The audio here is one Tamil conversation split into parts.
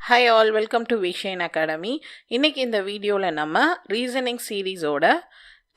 Hi all, welcome to Vishain Academy. இன்னைக்கு இந்த வீடியோவில் நம்ம ரீசனிங் சீரீஸோட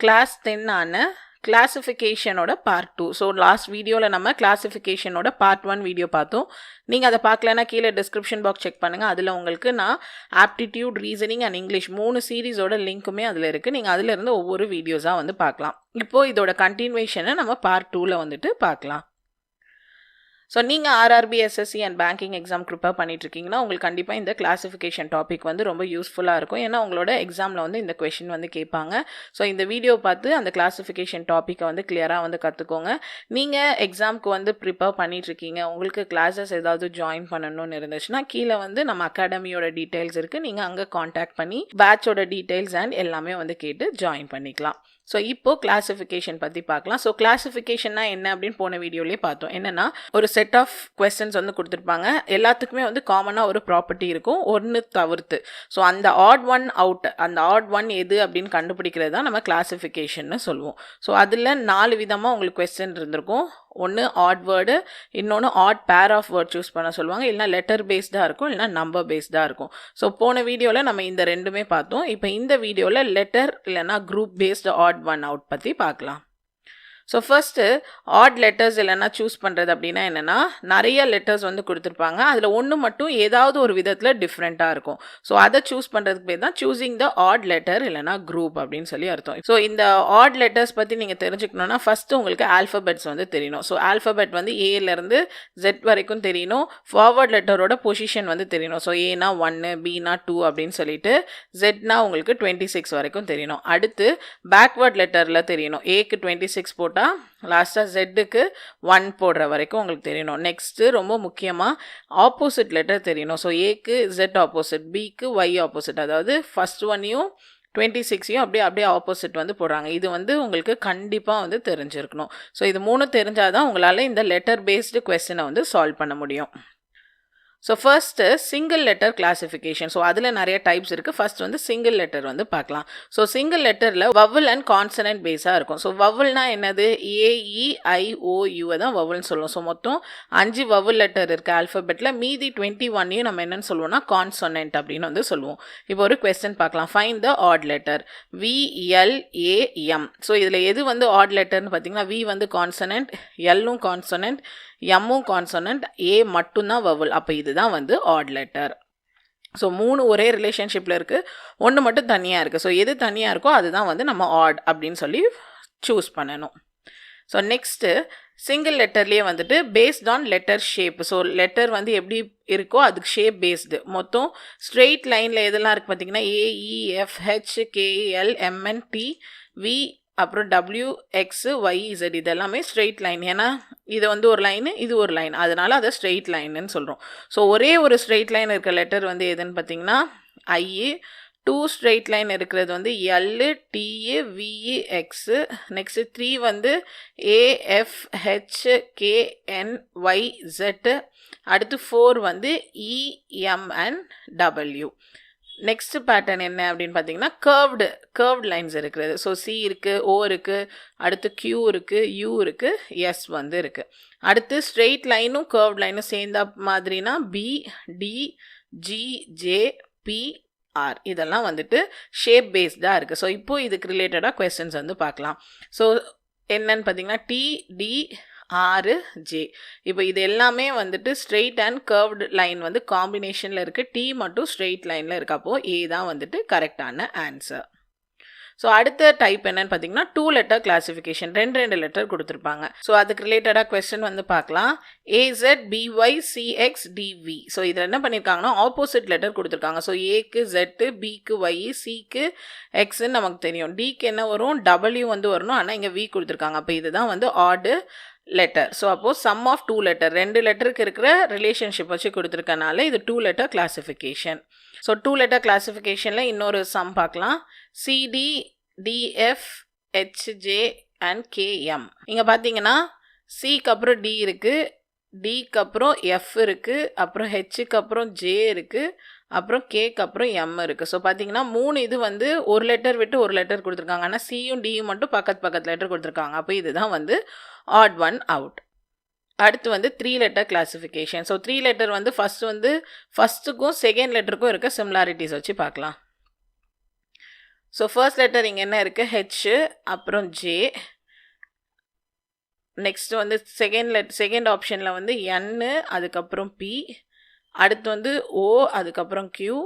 கிளாஸ் 10 ஆன கிளாசிஃபிகேஷனோட பார்ட் 2. ஸோ லாஸ்ட் வீடியோவில் நம்ம கிளாசிஃபிகேஷனோட பார்ட் 1 வீடியோ பார்த்தோம். நீங்கள் அதை பார்க்கலன்னா கீழே டிஸ்கிரிப்ஷன் பாக்ஸ் செக் பண்ணுங்கள். அதில் உங்களுக்கு நான் ஆப்டிடியூட், ரீசனிங் அண்ட் இங்கிலீஷ் 3 சீரீஸோட லிங்க்குமே அதில் இருக்குது. நீங்கள் அதிலிருந்து ஒவ்வொரு வீடியோஸாக வந்து பார்க்கலாம். இப்போது இதோட கண்டினியூஷனை நம்ம பார்ட் 2ல் வந்துட்டு பார்க்கலாம். ஸோ நீங்கள் RRB, SSC and banking exam prepare பண்ணிட்டுருக்கீங்கன்னா உங்களுக்கு கண்டிப்பாக இந்த கிளாசிஃபிகேஷன் டாபிக் வந்து ரொம்ப யூஸ்ஃபுல்லாக இருக்கும். ஏன்னா உங்களோட எக்ஸாமில் வந்து இந்த கொஷின் வந்து கேட்பாங்க. ஸோ இந்த வீடியோ பார்த்து அந்த கிளாசிஃபிகேஷன் டாப்பிக்கை வந்து கிளியராக வந்து கற்றுக்கோங்க. நீங்கள் எக்ஸாமுக்கு வந்து ப்ரிப்பேர் பண்ணிகிட்ருக்கீங்க, உங்களுக்கு கிளாஸஸ் ஏதாவது ஜாயின் பண்ணணும்னு இருந்துச்சுன்னா கீழே வந்து நம்ம அகாடமியோட டீட்டெயில்ஸ் இருக்குது. நீங்கள் அங்கே காண்டாக்ட் பண்ணி பேட்சோட டீட்டெயில்ஸ் அண்ட் எல்லாமே வந்து கேட்டு ஜாயின் பண்ணிக்கலாம். ஸோ இப்போது கிளாசிஃபிகேஷன் பற்றி பார்க்கலாம். ஸோ கிளாசிஃபிகேஷன்னா என்ன அப்படின்னு போன வீடியோலேயே பார்த்தோம். என்னென்னா ஒரு செட் ஆஃப் கொஸ்டின்ஸ் வந்து கொடுத்துருப்பாங்க. எல்லாத்துக்குமே வந்து காமனாக ஒரு ப்ராப்பர்ட்டி இருக்கும், ஒன்று தவிர்த்து. ஸோ அந்த ஆட் ஒன் அவுட், அந்த ஆட் ஒன் எது அப்படின்னு கண்டுபிடிக்கிறது தான் நம்ம கிளாசிஃபிகேஷன்னு சொல்லுவோம். ஸோ அதில் 4 விதமாக உங்களுக்கு கொஸ்டின் இருந்திருக்கும். ஒன்று ஆட் வேர்டு, இன்னொன்று odd pair of word choose பண்ண சொல்லுவாங்க, இல்லைனா லெட்டர் பேஸ்டாக இருக்கும், இல்லைனா நம்பர் பேஸ்டாக இருக்கும். ஸோ போன வீடியோவில் நம்ம இந்த ரெண்டுமே பார்த்தோம். இப்போ இந்த வீடியோவில் லெட்டர் இல்லைனா group based odd one out பற்றி பார்க்கலாம். ஸோ ஃபர்ஸ்ட்டு ஆட் லெட்டர்ஸ் இல்லைன்னா சூஸ் பண்ணுறது அப்படின்னா என்னென்னா, நிறைய லெட்டர்ஸ் வந்து கொடுத்துருப்பாங்க. அதில் ஒன்று மட்டும் ஏதாவது ஒரு விதத்தில் டிஃப்ரெண்ட்டாக இருக்கும். ஸோ அதை சூஸ் பண்ணுறதுக்கு பேர் தான் சூஸிங் த ஆட் லெட்டர் இல்லைனா குரூப் அப்படின்னு சொல்லி அர்த்தம். ஸோ இந்த ஆட் லெட்டர்ஸ் பற்றி நீங்கள் தெரிஞ்சுக்கணுன்னா ஃபஸ்ட்டு உங்களுக்கு ஆல்ஃபபெட்ஸ் வந்து தெரியணும். ஸோ ஆல்ஃபபெட் வந்து ஏலேருந்து ஜெட் வரைக்கும் தெரியணும். ஃபார்வர்ட் லெட்டரோட பொசிஷன் வந்து தெரியணும். ஸோ ஏனா 1, பினா 2 அப்படின்னு சொல்லிட்டு, ஜெட்னா உங்களுக்கு 26 வரைக்கும் தெரியணும். அடுத்து பேக்வர்ட் லெட்டரில் தெரியணும். ஏக்கு 26 போட்டால் லாஸ்ட்டாக ஜெட்டுக்கு 1 போடுற வரைக்கும் உங்களுக்கு தெரியணும். நெக்ஸ்ட்டு ரொம்ப முக்கியமாக ஆப்போசிட் லெட்டர் தெரியணும். ஸோ ஏக்கு ஜெட் ஆப்போசிட், பிக்கு ஒய் ஆப்போசிட், அதாவது ஃபஸ்ட் ஒன்னையும் 26ஐயும் அப்படியே ஆப்போசிட் வந்து போடுறாங்க. இது வந்து உங்களுக்கு கண்டிப்பாக வந்து தெரிஞ்சிருக்கணும். ஸோ இது 3 தெரிஞ்சால் தான் உங்களால் இந்த லெட்டர் பேஸ்டு கொஸ்டினை வந்து சால்வ் பண்ண முடியும். So first single letter classification. So அதில் நிறைய டைப்ஸ் இருக்குது. ஃபர்ஸ்ட் வந்து சிங்கிள் லெட்டர் வந்து பார்க்கலாம். ஸோ சிங்கிள் லெட்டரில் வவல் அண்ட் கான்சனன்ட் பேஸாக இருக்கும். ஸோ வவல்னா என்னது, AEIOU தான் வவல்னு சொல்லுவோம். ஸோ மொத்தம் 5 வவல் லெட்டர் இருக்குது ஆல்ஃபபெட்டில். மீதி 21ஐயும் நம்ம என்னென்னு சொல்லுவோம்னா கான்சனன்ட் அப்படின்னு வந்து சொல்லுவோம். இப்போ ஒரு கொஸ்டின் பார்க்கலாம். Find the odd letter VLAM. So இதில் எது வந்து ஆட் லெட்டர்னு பார்த்தீங்கன்னா, V வந்து கான்சனன்ட், Lலும் கான்சனன்ட், எம்மும் கான்சனன்ட், ஏ மட்டும்தான் வவல். அப்போ இதுதான் வந்து ஆட் லெட்டர். ஸோ 3 ஒரே ரிலேஷன்ஷிப்பில் இருக்குது, ஒன்று மட்டும் தனியாக இருக்குது. ஸோ எது தனியாக இருக்கோ அதுதான் வந்து நம்ம ஆட் அப்படின்னு சொல்லி சூஸ் பண்ணணும். ஸோ நெக்ஸ்ட்டு சிங்கிள் லெட்டர்லேயே வந்துட்டு based on letter shape. So letter வந்து எப்படி இருக்கோ அதுக்கு ஷேப் பேஸ்டு. மொத்தம் ஸ்ட்ரெயிட் லைனில் எதெல்லாம் இருக்குது பார்த்தீங்கன்னா, AEFHKLMNTV அப்புறம் WXYZ இதெல்லாமே ஸ்ட்ரெயிட் லைன். ஏன்னா இது வந்து ஒரு லைனு, இது ஒரு லைன், அதனால அதை ஸ்ட்ரெயிட் லைன்னு சொல்கிறோம். ஸோ ஒரே ஒரு ஸ்ட்ரெயிட் லைன் இருக்கிற லெட்டர் வந்து எதுன்னு பார்த்தீங்கன்னா I. 2 ஸ்ட்ரெயிட் லைன் இருக்கிறது வந்து L, T, V, X. Next 3 வந்து AFHKNYZ. அடுத்து 4 வந்து EM and W. Next pattern என்ன அப்படின்னு பார்த்தீங்கன்னா கர்வ்டு லைன்ஸ் இருக்கிறது. ஸோ C இருக்குது, O இருக்குது, அடுத்து Q இருக்குது, U இருக்குது, S வந்து இருக்குது. அடுத்து ஸ்ட்ரெயிட் லைனும் கர்வ்ட் லைனும் சேர்ந்த மாதிரினா B, D, G, J, P, R இதெல்லாம் வந்துட்டு ஷேப் பேஸ்டாக இருக்குது. ஸோ இப்போது இதுக்கு ரிலேட்டடாக கொஸ்டின்ஸ் வந்து பார்க்கலாம். ஸோ என்னன்னு பார்த்தீங்கன்னா TD RJ. இப்போ இது எல்லாமே வந்துட்டு ஸ்ட்ரெயிட் அண்ட் கர்வ்டு லைன் வந்து காம்பினேஷனில் இருக்குது. T மட்டும் ஸ்ட்ரெயிட் லைனில் இருக்கப்போ A தான் வந்துட்டு கரெக்டான ஆன்சர். ஸோ அடுத்த டைப் என்னன்னு பார்த்தீங்கன்னா 2 லெட்டர் கிளாசிஃபிகேஷன். 2 லெட்டர் கொடுத்துருப்பாங்க. ஸோ அதுக்கு ரிலேட்டடாக கொஸ்டின் வந்து பார்க்கலாம். AZBYCXDV. ஸோ இதில் என்ன பண்ணியிருக்காங்கன்னா ஆப்போசிட் லெட்டர் கொடுத்துருக்காங்க. ஸோ ஏக்கு Z, பிக்கு Y, சிக்கு Xன்னு நமக்கு தெரியும். டிக்கு என்ன வரும், W வந்து வரணும், ஆனால் இங்கே V கொடுத்துருக்காங்க. அப்போ இதுதான் வந்து ஆடு லெட்டர். ஸோ அப்போது சம் ஆஃப் 2 லெட்டர், 2 லெட்டருக்கு இருக்கிற ரிலேஷன்ஷிப் வச்சு கொடுத்துருக்கனால இது 2 லெட்டர் கிளாசிஃபிகேஷன். ஸோ 2 லெட்டர் கிளாசிஃபிகேஷனில் இன்னொரு சம் பார்க்கலாம். CD, DF, HJ and KM. இங்கே பார்த்தீங்கன்னா சிக்கு அப்புறம் D இருக்குது, டிக்கு அப்புறம் F இருக்குது, அப்புறம் ஹெச்சுக்கு அப்புறம் J இருக்குது, அப்புறம் கேக்கு அப்புறம் M இருக்குது. ஸோ பார்த்தீங்கன்னா 3 இது வந்து ஒரு லெட்டர் விட்டு ஒரு லெட்டர் கொடுத்துருக்காங்க. ஆனால் சியும் டியும் மட்டும் பக்கத்து லெட்டர் கொடுத்துருக்காங்க. அப்போ இதுதான் வந்து ஆட் ஒன் அவுட். அடுத்து வந்து 3 லெட்டர் கிளாசிஃபிகேஷன். ஸோ 3 லெட்டர் வந்து ஃபஸ்ட்டுக்கும் செகண்ட் லெட்டருக்கும் இருக்க சிமிலாரிட்டிஸ் வச்சு பார்க்கலாம். ஸோ ஃபர்ஸ்ட் லெட்டர் இங்கே என்ன இருக்குது? ஹெச், அப்புறம் ஜே. நெக்ஸ்ட் வந்து செகண்ட் ஆப்ஷனில் வந்து என்னு, அதுக்கப்புறம் பி. அடுத்து வந்து ஓ, அதுக்கப்புறம் கியூ.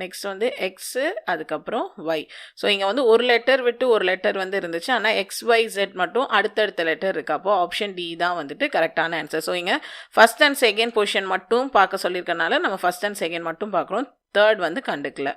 நெக்ஸ்ட் வந்து எக்ஸு, அதுக்கப்புறம் ஒய். ஸோ இங்கே வந்து ஒரு லெட்டர் விட்டு ஒரு லெட்டர் வந்து இருந்துச்சு, ஆனால் XYZ மட்டும் அடுத்தடுத்த லெட்டர் இருக்குது. அப்போது ஆப்ஷன் டி தான் வந்துட்டு கரெக்டான ஆன்சர். ஸோ இங்கே ஃபஸ்ட் அண்ட் செகண்ட் பொசிஷன் மட்டும் பார்க்க சொல்லியிருக்கனால நம்ம ஃபஸ்ட் அண்ட் செகண்ட் மட்டும் பார்க்குறோம், தேர்ட் வந்து கண்டுக்கல.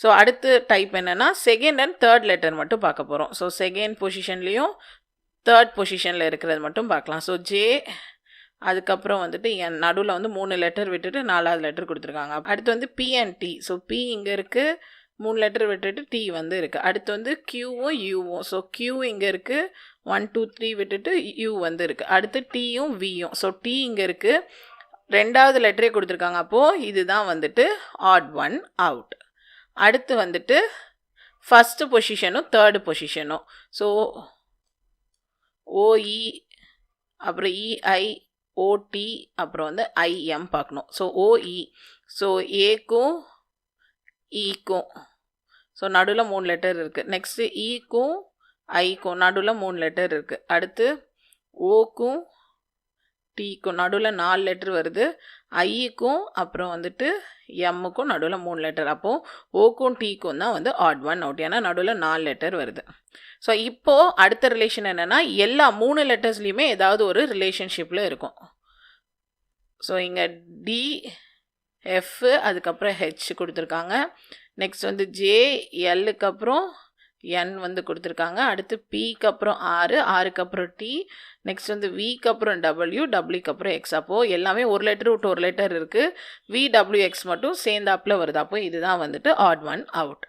ஸோ அடுத்து டைப் என்னென்னா செகண்ட் அண்ட் தேர்ட் லெட்டர் மட்டும் பார்க்க போகிறோம். ஸோ செகண்ட் பொசிஷன்லேயும் தேர்ட் பொசிஷனில் இருக்கிறது மட்டும் பார்க்கலாம். ஸோ ஜே, அதுக்கப்புறம் வந்துட்டு என் நடுவில் வந்து 3 லெட்டர் விட்டுட்டு 4வது லெட்டர் கொடுத்துருக்காங்க. அடுத்து வந்து B and D. So B இங்கே இருக்குது, 3 லெட்டர் விட்டுட்டு டி வந்து இருக்குது. அடுத்து வந்து கியூவும் யூவும். ஸோ கியூ இங்கே இருக்குது, 1 2 3 விட்டுட்டு யூ வந்து இருக்குது. அடுத்து டீயும் வியும். ஸோ டி இங்கே இருக்குது, 2வது லெட்டரே கொடுத்துருக்காங்க. அப்போது இதுதான் வந்துட்டு ஆட் ஒன் அவுட். அடுத்து வந்துட்டு ஃபஸ்ட்டு பொசிஷனும் தேர்டு பொசிஷனும். ஸோ ஓஇ, அப்புறம் இஐ, ஓடி, அப்புறம் வந்து ஐஎம் பார்க்கணும். ஸோ ஓஇ, ஸோ ஏக்கும் ஈக்கும், ஸோ நடுவில் 3 லெட்டர் இருக்குது. நெக்ஸ்ட்டு ஈக்கும் ஐக்கும் நடுவில் 3 லெட்டர் இருக்குது. அடுத்து ஓக்கும் டீக்கும் நடுவில் 4 லெட்டர் வருது. ஐக்கும் அப்புறம் வந்துட்டு எம்முக்கும் நடுவில் 3 லெட்டர். அப்போது ஓக்கும் டீக்கும் தான் வந்து ஆட் ஒன் அவுட், ஏன்னா நடுவில் 4 லெட்டர் வருது. ஸோ இப்போது அடுத்த ரிலேஷன் என்னென்னா எல்லா 3 லெட்டர்ஸ்லேயுமே ஏதாவது ஒரு ரிலேஷன்ஷிப்பில் இருக்கும். ஸோ இங்கே டி, எஃப், அதுக்கப்புறம் ஹெச் கொடுத்துருக்காங்க. நெக்ஸ்ட் வந்து ஜே, எல்லுக்கு அப்புறம் என் வந்து கொடுத்துருக்காங்க. அடுத்து பிக்கு அப்புறம் ஆறுக்கு அப்புறம் டி. நெக்ஸ்ட் வந்து விக்கு அப்புறம் டபிள்யூக்கு அப்புறம் எக்ஸ். அப்போது எல்லாமே ஒரு லெட்டர் விட்டு ஒரு லெட்டர் இருக்குது. VWX மட்டும் சேர்ந்தாப்பில் வருது. அப்போ இதுதான் வந்துட்டு ஆட் ஒன் அவுட்.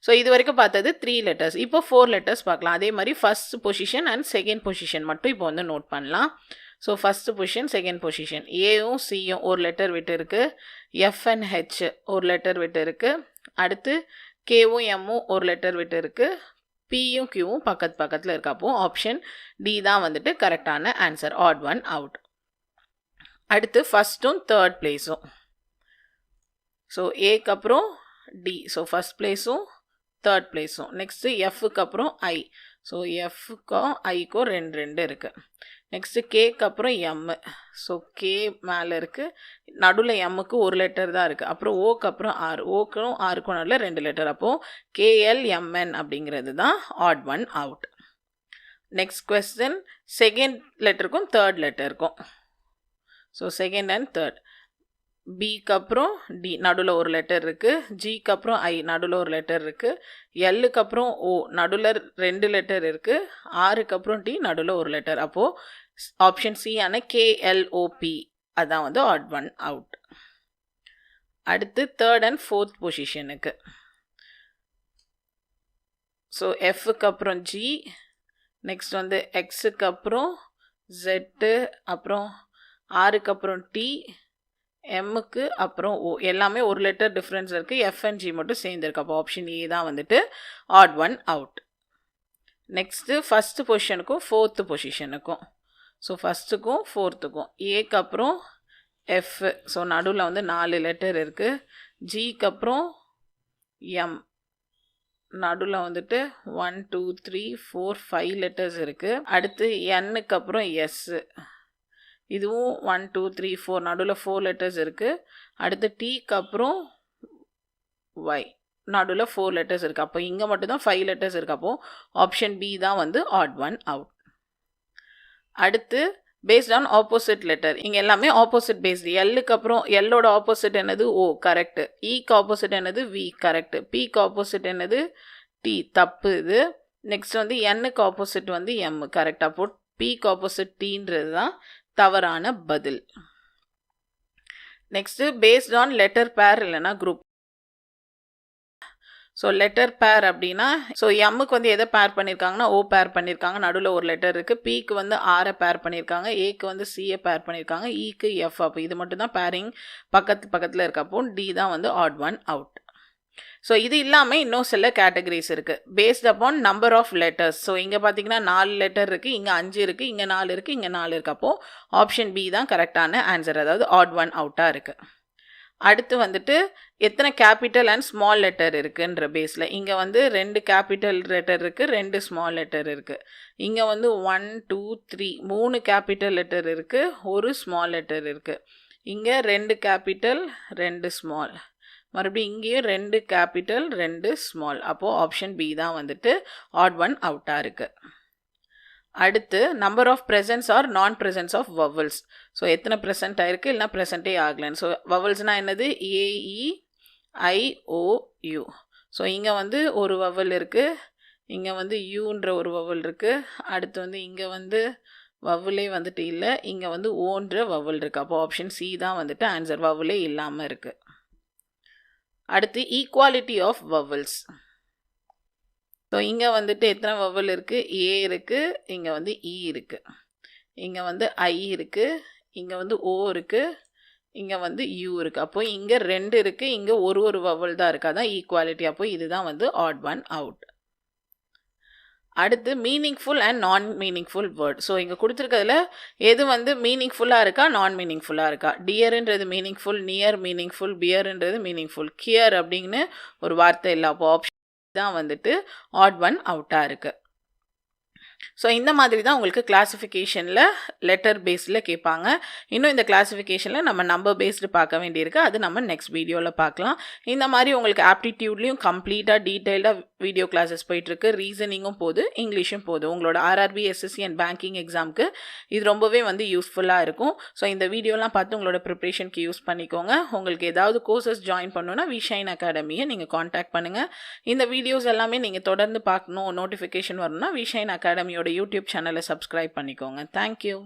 ஸோ இது வரைக்கும் பார்த்தது 3 லெட்டர்ஸ். இப்போ 4 லெட்டர்ஸ் பார்க்கலாம். அதே மாதிரி first position and second position மட்டும் இப்போ வந்து நோட் பண்ணலாம். So first position, second position. ஏயும் சியும் ஒரு லெட்டர் விட்டு இருக்குது. எஃப் அண்ட் ஹெச் ஒரு லெட்டர் விட்டு இருக்குது. அடுத்து கேவும் எம்மும் ஒரு லெட்டர் விட்டு இருக்குது. பியும் கியூவும் பக்கத்தில் இருக்கு. அப்போது ஆப்ஷன் டி தான் வந்துட்டு கரெக்டான ஆன்சர், ஆட் ஒன் அவுட். அடுத்து ஃபஸ்ட்டும் தேர்ட் பிளேஸும். ஸோ ஏக்கு அப்புறம் டி, ஸோ ஃபஸ்ட் பிளேஸும் தேர்ட் பிளேஸும். நெக்ஸ்ட்டு எஃப்க்கு அப்புறம் ஐ. ஸோ எஃப்க்கும் ஐக்கும் 2 இருக்குது. நெக்ஸ்ட்டு கேக்கு அப்புறம் எம்மு. ஸோ கே மேலே இருக்குது, நடுவில் எம்முக்கு ஒரு லெட்டர் தான் இருக்குது. அப்புறம் ஓக்கு அப்புறம் ஆர், ஓக்கும் ஆருக்கும் நடுவில் 2 லெட்டர். அப்போது KLMN அப்படிங்கிறது தான் odd one out. Next question, second லெட்டருக்கும் தேர்ட் லெட்டருக்கும். So second and third. பிக்கு அப்புறம் டி நடுவில் ஒரு லெட்டர் இருக்குது. ஜிக்கு அப்புறம் ஐ நடுவில் ஒரு லெட்டர் இருக்குது. எல்லுக்கு அப்புறம் ஓ நடுவில் 2 லெட்டர் இருக்குது. ஆறுக்கு அப்புறம் டி நடுவில் ஒரு லெட்டர். அப்போது ஆப்ஷன் சி ஆன KLOP அதான் வந்து ஆட் ஒன் அவுட். அடுத்து தேர்ட் அண்ட் ஃபோர்த் பொசிஷனுக்கு. ஸோ எஃப்க்கு அப்புறம் ஜி, நெக்ஸ்ட் வந்து எக்ஸுக்கு அப்புறம் ஜெட்டு, அப்புறம் ஆறுக்கு அப்புறம் டி, எம்முக்கு அப்புறம் ஓ. எல்லாமே ஒரு லெட்டர் டிஃப்ரென்ஸ் இருக்குது. எஃப் அண்ட் ஜி மட்டும் சேர்ந்துருக்கு. அப்போ ஆப்ஷன் ஏ தான் வந்துட்டு odd one out. Next first பொசிஷனுக்கும் ஃபோர்த்து பொசிஷனுக்கும். ஸோ ஃபஸ்ட்டுக்கும் ஃபோர்த்துக்கும். ஏக்கு அப்புறம் எஃப், ஸோ நடுவில் வந்து 4 லெட்டர் இருக்குது. ஜிக்கு அப்புறம் எம், நடுவில் வந்துட்டு 1 2 3 4 5 லெட்டர்ஸ் இருக்குது. அடுத்து என்னுக்கு அப்புறம் எஸ்ஸு, இதுவும் 1 2 3 4 நடுவில் 4 லெட்டர்ஸ் இருக்குது. அடுத்து டீக்கு அப்புறம் ஒய், நடுவில் 4 லெட்டர்ஸ் இருக்குது. அப்போ இங்கே மட்டும்தான் 5 லெட்டர்ஸ் இருக்குது. அப்போது ஆப்ஷன் பி தான் வந்து ஆட் ஒன் அவுட். அடுத்து பேஸ்ட் ஆன் ஆப்போசிட் லெட்டர். இங்கே எல்லாமே ஆப்போசிட் பேஸ்டு. எல்லுக்கு அப்புறம் எல்லோட ஆப்போசிட் என்னது? O, correct. ஈக்கு ஆப்போசிட் என்னது? V, correct. பிக்கு ஆப்போசிட் என்னது? டி, தப்பு இது. நெக்ஸ்ட் வந்து என்னுக்கு ஆப்போசிட் வந்து எம், கரெக்ட். அப்போ பிக்கு ஆப்போசிட் டீன்றது தான் தவறான பதில். நெக்ஸ்ட்டு பேஸ்ட் ஆன் லெட்டர் பேர் இல்லைனா குரூப். ஸோ லெட்டர் பேர் அப்படின்னா, ஸோ எம்முக்கு வந்து எதை பேர் பண்ணியிருக்காங்கன்னா ஓ பேர் பண்ணியிருக்காங்க, நடுவில் ஒரு லெட்டர் இருக்குது. பிக்கு வந்து ஆரை பேர் பண்ணியிருக்காங்க, ஏக்கு வந்து சியை பேர் பண்ணியிருக்காங்க, ஈக்கு எஃப். அப்போ இது மட்டும் தான் பேரிங் பக்கத்தில் இருக்கப்போ டி தான் வந்து ஆட் ஒன் அவுட். ஸோ இது இல்லாமல் இன்னும் சில கேட்டகரிஸ் இருக்குது based upon number of letters. So இங்கே பார்த்தீங்கன்னா 4 லெட்டர் இருக்குது, இங்கே 5 இருக்குது, இங்கே 4 இருக்குது, இங்கே 4 இருக்குது. அப்போது ஆப்ஷன் பி தான் கரெக்டான ஆன்சர், அதாவது ஆட் ஒன் அவுட்டாக இருக்குது. அடுத்து வந்துட்டு எத்தனை கேபிட்டல் அண்ட் ஸ்மால் லெட்டர் இருக்குன்ற பேஸில் இங்கே வந்து 2 கேபிட்டல் லெட்டர் இருக்குது, 2 ஸ்மால் லெட்டர் இருக்குது. இங்கே வந்து 1 2 3 3 கேபிட்டல் லெட்டர் இருக்குது, 1 ஸ்மால் லெட்டர் இருக்குது. இங்கே 2 கேபிட்டல் 2 ஸ்மால், மறுபடியும் இங்கேயும் 2 கேபிட்டல் 2 ஸ்மால். அப்போது ஆப்ஷன் பி தான் வந்துட்டு ஆட் ஒன் அவுட்டாக இருக்குது. அடுத்து நம்பர் ஆஃப் ப்ரெசன்ஸ் ஆர் நான் ப்ரெசன்ஸ் ஆஃப் வவல்ஸ். ஸோ எத்தனை ப்ரெசென்ட் ஆகிருக்கு இல்லைனா ப்ரெசென்ட்டே ஆகலைன்னு. ஸோ வவல்ஸ்னால் என்னது? AEIOU. ஸோ இங்கே வந்து ஒரு வவல் இருக்குது, இங்கே வந்து யூன்ற ஒரு வவல் இருக்குது. அடுத்து வந்து இங்கே வந்து வவலே வந்துட்டு இல்லை, இங்கே வந்து ஓன்ற வவல் இருக்குது. அப்போ ஆப்ஷன் சி தான் வந்துட்டு ஆன்சர், வவலே இல்லாமல் இருக்குது. அடுத்து ஈக்குவாலிட்டி ஆஃப் வவல்ஸ். ஸோ இங்கே வந்துட்டு எத்தனை வவல் இருக்குது? ஏ இருக்குது, இங்கே வந்து இ இருக்குது, இங்கே வந்து ஐ இருக்குது, இங்கே வந்து ஓ இருக்குது, இங்கே வந்து யூ இருக்குது. அப்போ இங்கே 2 இருக்குது, இங்கே ஒரு வவல் தான் இருக்குது, அதான் ஈக்குவாலிட்டி. அப்போ இதுதான் வந்து ஆட் ஒன் அவுட். அடுத்து meaningful and non meaningful word. So இங்கே கொடுத்துருக்கிறதுல எது வந்து மீனிங்ஃபுல்லாக இருக்கா, நான் மீனிங்ஃபுல்லாக இருக்கா? டியருன்றது மீனிங்ஃபுல், நியர் மீனிங்ஃபுல், பியருன்றது மீனிங்ஃபுல், கியர் அப்படின்னு ஒரு வார்த்தை இல்லை. அப்போ ஆப்ஷன் தான் வந்துட்டு ஆட் ஒன் அவுட்டாக இருக்குது. ஸோ இந்த மாதிரி தான் உங்களுக்கு கிளாஸிஃபிகேஷனில் லெட்டர் பேஸில் கேட்பாங்க. இன்னும் இந்த கிளாஸிஃபிகேஷனில் நம்ம நம்பர் பேஸ்டு பார்க்க வேண்டியிருக்கு, அது நம்ம நெக்ஸ்ட் வீடியோவில் பார்க்கலாம். இந்த மாதிரி உங்களுக்கு ஆப்டிடியூட்லேயும் கம்ப்ளீட்டாக டீட்டெயில்டாக வீடியோ கிளாஸஸ் போயிட்டுருக்கு, ரீசனிங்கும் போகுது, இங்கிலீஷும் போகுது. உங்களோட RRB, SSC அண்ட் பேங்கிங் எக்ஸாமுக்கு இது ரொம்பவே வந்து யூஸ்ஃபுல்லாக இருக்கும். ஸோ இந்த வீடியோலாம் பார்த்து உங்களோட ப்ரிப்ரேஷனுக்கு யூஸ் பண்ணிக்கோங்க. உங்களுக்கு ஏதாவது கோர்சஸ் ஜாயின் பண்ணணுன்னா விஷைன் அகாடமியை நீங்கள் காண்டாக்ட் பண்ணுங்கள். இந்த வீடியோஸ் எல்லாமே நீங்கள் தொடர்ந்து பார்க்கணும், நோட்டிஃபிகேஷன் வரணும்னா விஷைன் அகாடமியோட யூடியூப் சேனலை சப்ஸ்கிரைப் பண்ணிக்கோங்க. தேங்க்யூ.